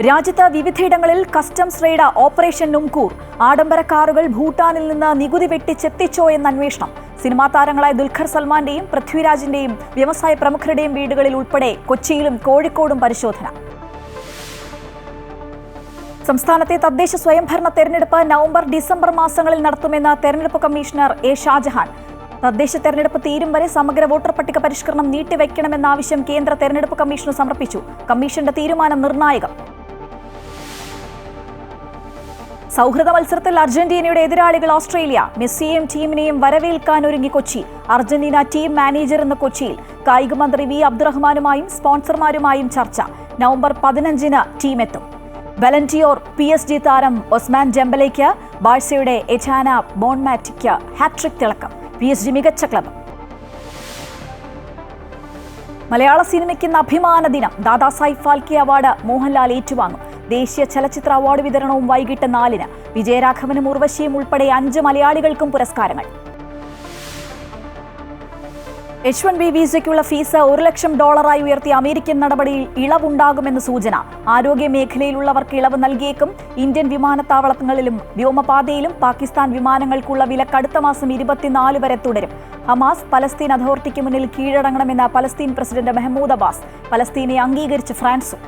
രാജ്യത്ത് വിവിധയിടങ്ങളിൽ customs raid operation നുംകൂർ. ആഡംബര കാറുകൾ ഭൂട്ടാനിൽ നിന്ന് നികുതി വെട്ടിച്ചെത്തിച്ചോ എന്ന അന്വേഷണം. സിനിമാ താരങ്ങളായ ദുൽഖർ സൽമാന്റെയും പൃഥ്വിരാജിന്റെയും വ്യവസായ പ്രമുഖരുടെയും വീടുകളിൽ ഉൾപ്പെടെ കൊച്ചിയിലും കോഴിക്കോടും പരിശോധന. സംസ്ഥാനത്തെ തദ്ദേശ സ്വയംഭരണ തെരഞ്ഞെടുപ്പ് നവംബർ ഡിസംബർ മാസങ്ങളിൽ നടത്തുമെന്ന് തെരഞ്ഞെടുപ്പ് കമ്മീഷണർ എ ഷാജഹാൻ. തദ്ദേശ തെരഞ്ഞെടുപ്പ് തീരും വരെ സമഗ്ര വോട്ടർ പട്ടിക പരിഷ്കരണം നീട്ടിവെക്കണമെന്ന ആവശ്യം കേന്ദ്ര തെരഞ്ഞെടുപ്പ് കമ്മീഷന് സമർപ്പിച്ചു. കമ്മീഷന്റെ തീരുമാനം നിർണായകം. സൗഹൃദ മത്സരത്തിൽ അർജന്റീനയുടെ എതിരാളികൾ ഓസ്ട്രേലിയ. മെസ്സിയെയും ടീമിനെയും വരവേൽക്കാൻ ഒരുങ്ങി കൊച്ചി. അർജന്റീന ടീം മാനേജർ എന്ന കൊച്ചിയിൽ. കായിക മന്ത്രി വി അബ്ദുറഹ്മാനുമായും സ്പോൺസർമാരുമായും ചർച്ച. നവംബർ 15-ന് ടീമെത്തും. ബലന്റിയോർ PSG താരം ഒസ്മാൻ ഡെംബലെയ്ക്ക് ബാഴ്സയുടെ എറ്റാന ബോൺമാറ്റിക്ക് ഹാട്രിക് തിളക്കം. PSG മികച്ച ക്ലബ്. മലയാള സിനിമയ്ക്ക് ഇന്ന് അഭിമാന ദിനം. ദാദാസാഹിബ് ഫാൽക്കെ അവാർഡ് മോഹൻലാൽ ഏറ്റുവാങ്ങും. ദേശീയ ചലച്ചിത്ര അവാർഡ് വിതരണവും വൈകിട്ട് 4-ന്. വിജയരാഘവനും ഉർവശിയും ഉൾപ്പെടെ 5 മലയാളികൾക്കും പുരസ്കാരങ്ങൾ. H-1B വിസയ്ക്കുള്ള ഫീസ് $1,00,000 ഉയർത്തിയ അമേരിക്കൻ നടപടിയിൽ ഇളവുണ്ടാകുമെന്ന് സൂചന. ആരോഗ്യ മേഖലയിലുള്ളവർക്ക് ഇളവ് നൽകിയേക്കും. ഇന്ത്യൻ വിമാനത്താവളങ്ങളിലും വ്യോമപാതയിലും പാകിസ്ഥാൻ വിമാനങ്ങൾക്കുള്ള വിലക്ക് അടുത്ത മാസം 24 വരെ തുടരും. ഹമാസ് പലസ്തീൻ അതോറിറ്റിക്ക് മുന്നിൽ കീഴടങ്ങണമെന്ന പലസ്തീൻ പ്രസിഡന്റ് മെഹ്മൂദ് അബ്ബാസ്. പലസ്തീനെ അംഗീകരിച്ച് ഫ്രാൻസും.